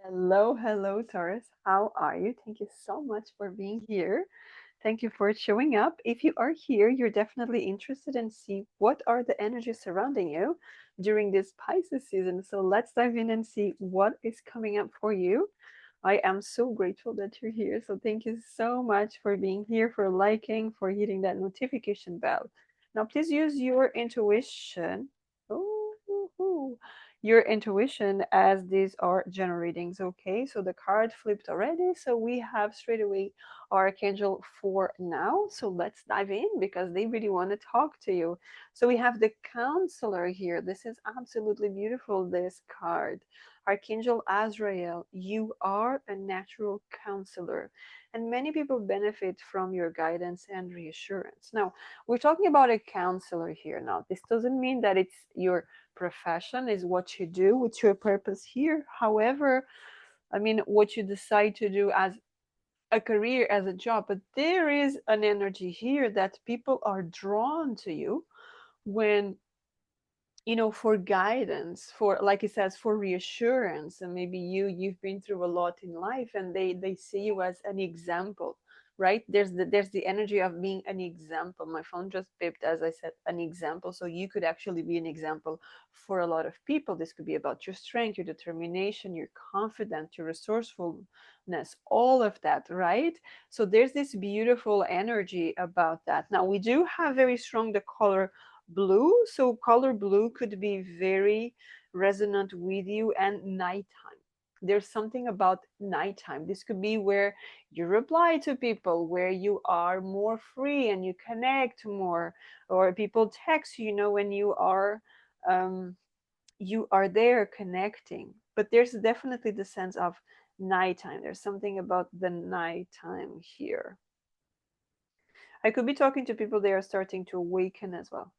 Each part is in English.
Hello, hello, Taurus. How are you? Thank you so much for being here. Thank you for showing up. If you are here, you're definitely interested in see what are the energies surrounding you during this Pisces season. So let's dive in and see what is coming up for you. I am so grateful that you're here. So thank you so much for being here, for liking, for hitting that notification bell. Now, please use your intuition. Ooh, your intuition as these are generating. Okay, so the card flipped already. So we have straight away Archangel for now. So let's dive in because they really want to talk to you. So we have the counselor here. This is absolutely beautiful, this card. Archangel Azrael, you are a natural counselor, and many people benefit from your guidance and reassurance. Now, we're talking about a counselor here. Now, this doesn't mean that it's your profession, is what you do, it's your purpose here. However, I mean, what you decide to do as a career, as a job, but there is an energy here that people are drawn to you when for guidance, for, like it says, for reassurance. And maybe you've been through a lot in life and they see you as an example, right? There's the energy of being an example. My phone just beeped as I said an example, so you could actually be an example for a lot of people. This could be about your strength, your determination, your confidence, your resourcefulness, all of that, right? So there's this beautiful energy about that. Now we do have very strong the color blue. So color blue could be very resonant with you, and nighttime. There's something about nighttime. This could be where you reply to people, where you are more free and you connect more, or people text when you are there connecting. But there's definitely the sense of nighttime. There's something about the nighttime here. I could be talking to people, they are starting to awaken as well,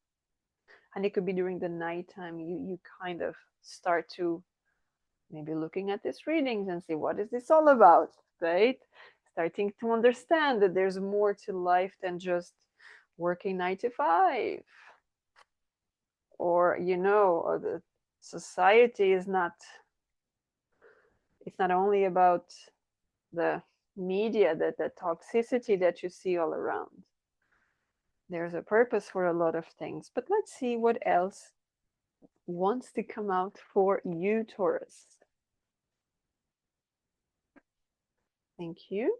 and it could be during the nighttime you kind of start to maybe looking at these readings and see what is this all about, right? Starting to understand that there's more to life than just working 9 to 5, or the society is not, it's not only about the media, that the toxicity that you see all around. There's a purpose for a lot of things, but let's see what else wants to come out for you, Taurus. Thank you.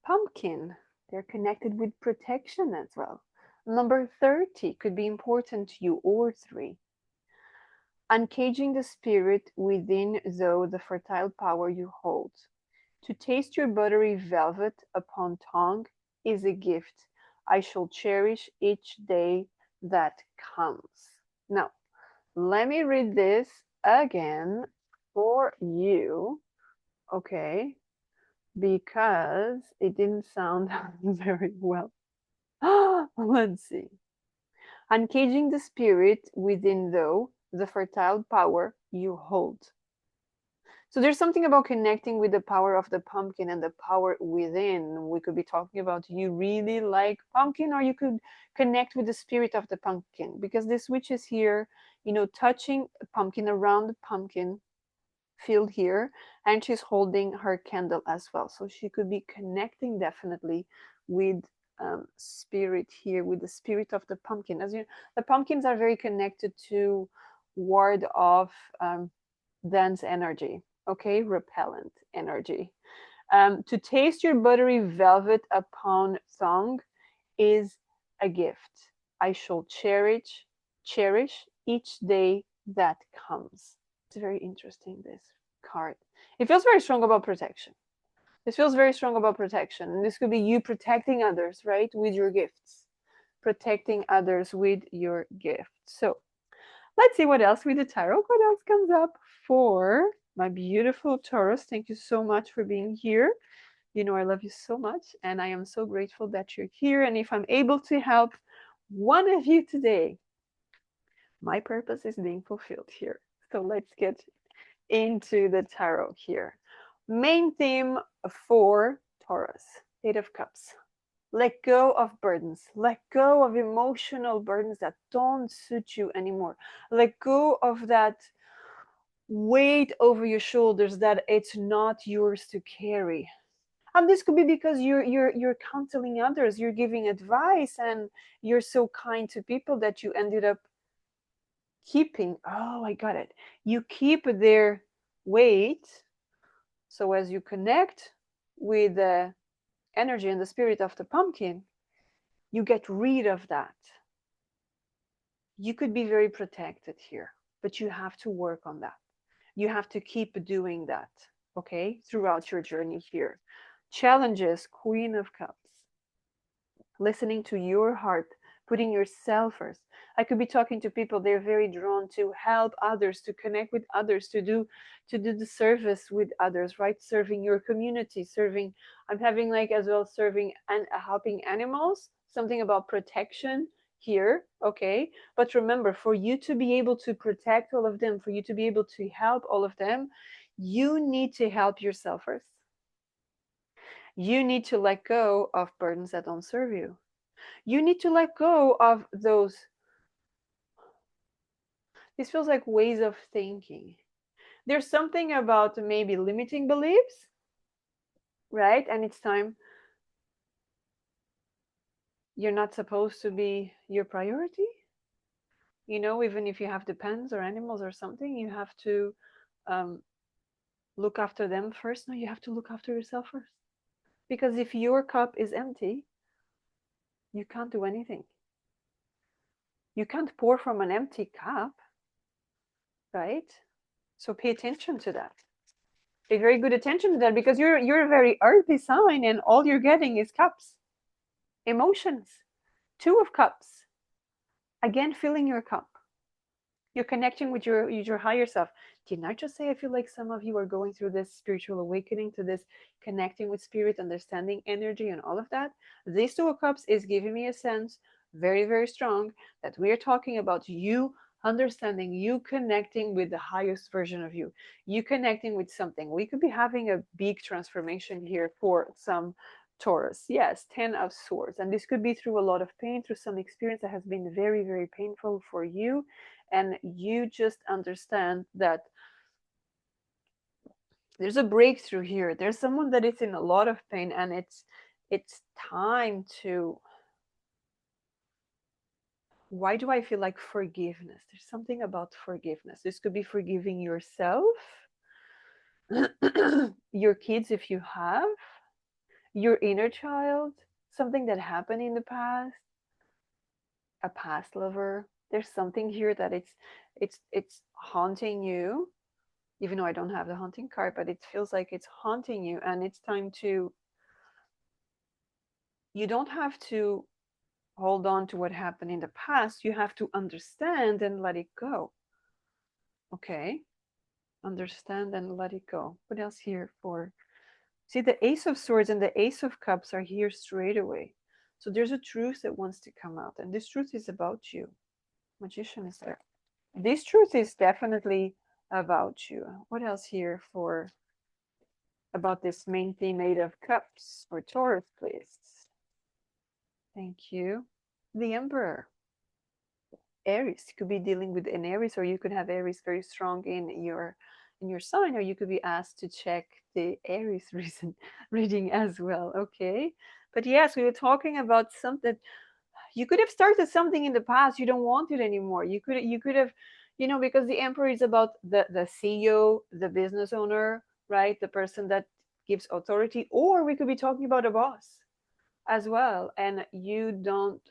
Pumpkin, they're connected with protection as well. Number 30 could be important to you, or 3. Uncaging the spirit within, though the fertile power you hold. To taste your buttery velvet upon tongue is a gift I shall cherish each day that comes. Now, let me read this again for you. Okay, because it didn't sound very well. Let's see. Uncaging the spirit within, though, the fertile power you hold. So there's something about connecting with the power of the pumpkin and the power within. We could be talking about you really like pumpkin, or you could connect with the spirit of the pumpkin, because this witch is here, touching a pumpkin, around the pumpkin field here, and she's holding her candle as well. So she could be connecting definitely with spirit here, with the spirit of the pumpkin. As you know, the pumpkins are very connected to ward off dense energy, okay, repellent energy. To taste your buttery velvet upon tongue is a gift I shall cherish each day that comes. It's very interesting, this card. It feels very strong about protection. This feels very strong about protection. And this could be you protecting others, right? With your gifts. Protecting others with your gifts. So let's see what else with the tarot. What else comes up for my beautiful Taurus? Thank you so much for being here. I love you so much, and I am so grateful that you're here. And if I'm able to help one of you today, my purpose is being fulfilled here. So let's get into the tarot here. Main theme for Taurus, Eight of Cups. Let go of burdens. Let go of emotional burdens that don't suit you anymore. Let go of that weight over your shoulders that it's not yours to carry. And this could be because you're counseling others, you're giving advice, and you're so kind to people that you ended up keeping. Oh, I got it. You keep their weight. So as you connect with the energy and the spirit of the pumpkin, you get rid of that. You could be very protected here, but you have to work on that. You have to keep doing that, okay, throughout your journey here. Challenges, Queen of Cups. Listening to your heart, putting yourself first. I could be talking to people, they're very drawn to help others, to connect with others, to do the service with others, right? Serving your community, serving, I'm having like as well serving and helping animals, something about protection here, okay? But remember, for you to be able to protect all of them, for you to be able to help all of them, you need to help yourself first. You need to let go of burdens that don't serve you. You need to let go of those. This feels like ways of thinking. There's something about maybe limiting beliefs, right? And it's time. You're not supposed to be your priority. Even if you have the pets or animals or something, you have to um, look after them first. No, you have to look after yourself first. Because if your cup is empty, you can't do anything. You can't pour from an empty cup, right? So pay attention to that. Pay very good attention to that, because you're a very earthy sign, and all you're getting is cups, emotions, two of cups. Again, filling your cup. You're connecting with your higher self. Didn't I just say I feel like some of you are going through this spiritual awakening, to this connecting with spirit, understanding energy, and all of that? This two of cups is giving me a sense, very, very strong, that we are talking about you understanding, you connecting with the highest version of you, you connecting with something. We could be having a big transformation here for some Taurus. Yes, 10 of Swords. And this could be through a lot of pain, through some experience that has been very, very painful for you. And you just understand that there's a breakthrough here. There's someone that is in a lot of pain, and it's time to. Why do I feel like forgiveness? There's something about forgiveness. This could be forgiving yourself, your kids if you have, your inner child, something that happened in the past, a past lover. There's something here that it's haunting you, even though I don't have the haunting card, but it feels like it's haunting you, and it's time to. You don't have to hold on to what happened in the past. You have to understand and let it go. Okay? Understand and let it go. What else here for? See, the Ace of Swords and the Ace of Cups are here straight away. So there's a truth that wants to come out, and this truth is about you. Magician is there. This truth is definitely about you. What else here for about this main theme, Eight of Cups for Taurus, please? Thank you. The Emperor. Aries could be dealing with an Aries, or you could have Aries very strong in your sign, or you could be asked to check the Aries reading as well. Okay, but yes, we were talking about something. You could have started something in the past. You don't want it anymore. You could have, because the Emperor is about the CEO, the business owner, right? The person that gives authority, or we could be talking about a boss as well, and you don't.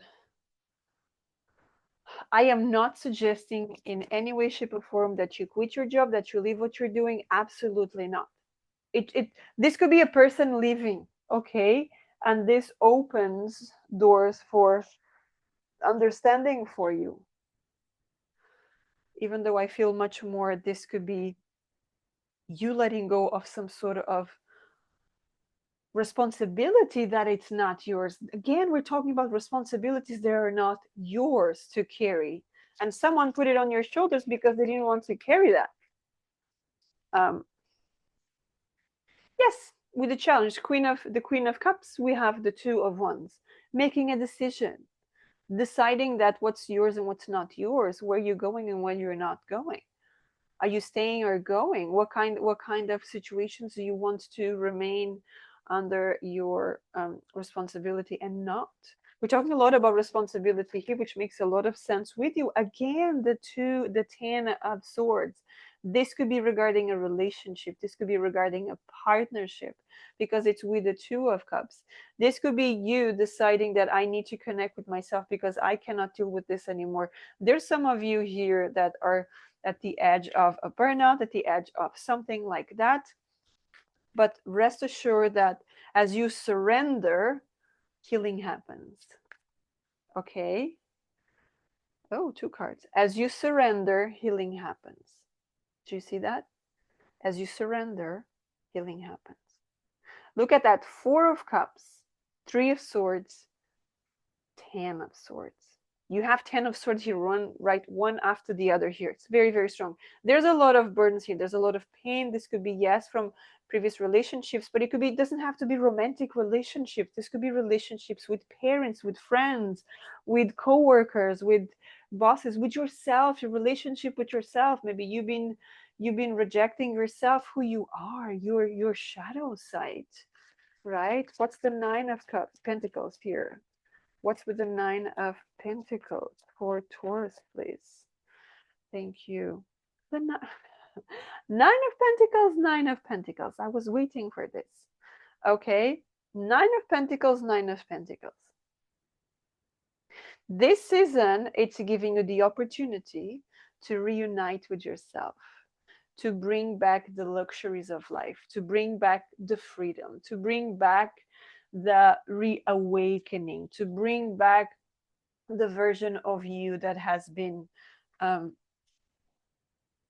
I am not suggesting in any way, shape, or form that you quit your job, that you leave what you're doing. Absolutely not. This could be a person leaving, okay? And this opens doors for understanding for you. Even though I feel much more, this could be you letting go of some sort of responsibility that it's not yours. Again, we're talking about responsibilities that are not yours to carry, and someone put it on your shoulders because they didn't want to carry that. Yes, with the challenge, Queen of Cups, we have the Two of Wands, making a decision, deciding that what's yours and what's not yours, where you're going and where you're not going. Are you staying or going? What kind of situations do you want to remain under your responsibility and not? We're talking a lot about responsibility here, which makes a lot of sense with you. Again, the 10 of Swords. This could be regarding a relationship. This could be regarding a partnership because it's with the Two of Cups. This could be you deciding that I need to connect with myself because I cannot deal with this anymore. There's some of you here that are at the edge of a burnout, at the edge of something like that. But rest assured that as you surrender, healing happens. Okay? Oh, 2 cards. As you surrender, healing happens. Do you see that? As you surrender, healing happens. Look at that. 4 of Cups, 3 of Swords, 10 of Swords. You have 10 of Swords here, one after the other here. It's very, very strong. There's a lot of burdens here. There's a lot of pain. This could be, yes, from previous relationships, but it doesn't have to be romantic relationships. This could be relationships with parents, with friends, with coworkers, with bosses, with yourself, your relationship with yourself. Maybe you've been rejecting yourself, who you are, your shadow side, right? What's the 9 of Pentacles here? What's with the 9 of Pentacles for Taurus, please? Thank you. The 9 of Pentacles, 9 of Pentacles. I was waiting for this. Okay. 9 of Pentacles, 9 of Pentacles. This season, it's giving you the opportunity to reunite with yourself, to bring back the luxuries of life, to bring back the freedom, to bring back the reawakening, to bring back the version of you that has been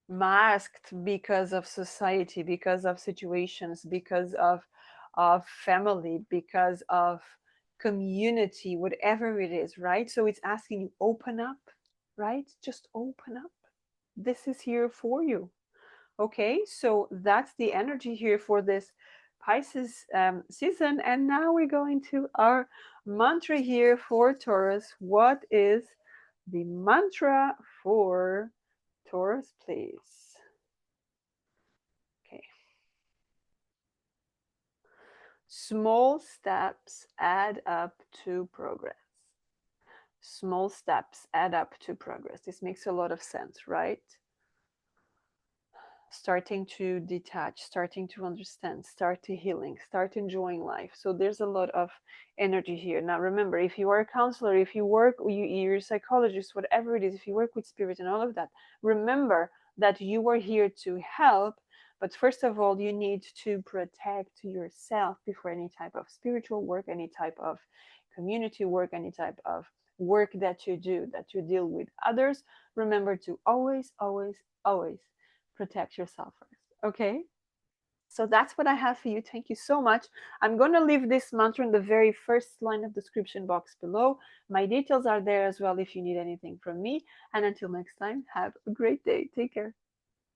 masked because of society, because of situations, because of family, because of community, whatever it is, right? So it's asking you, open up, right? Just open up. This is here for you. Okay, so that's the energy here for this Pisces season. And now we're going to our mantra here for Taurus. What is the mantra for Taurus, please? Okay. Small steps add up to progress. Small steps add up to progress. This makes a lot of sense, right? Starting to detach, starting to understand, start to healing, start enjoying life. So there's a lot of energy here. Now remember, if you are a counselor, if you work, you're a psychologist, whatever it is, if you work with spirit and all of that, remember that you are here to help. But first of all, you need to protect yourself before any type of spiritual work, any type of community work, any type of work that you do, that you deal with others. Remember to always, always, always protect yourself first. Okay? So that's what I have for you. Thank you so much. I'm going to leave this mantra in the very first line of the description box below. My details are there as well if you need anything from me. And until next time, have a great day. Take care.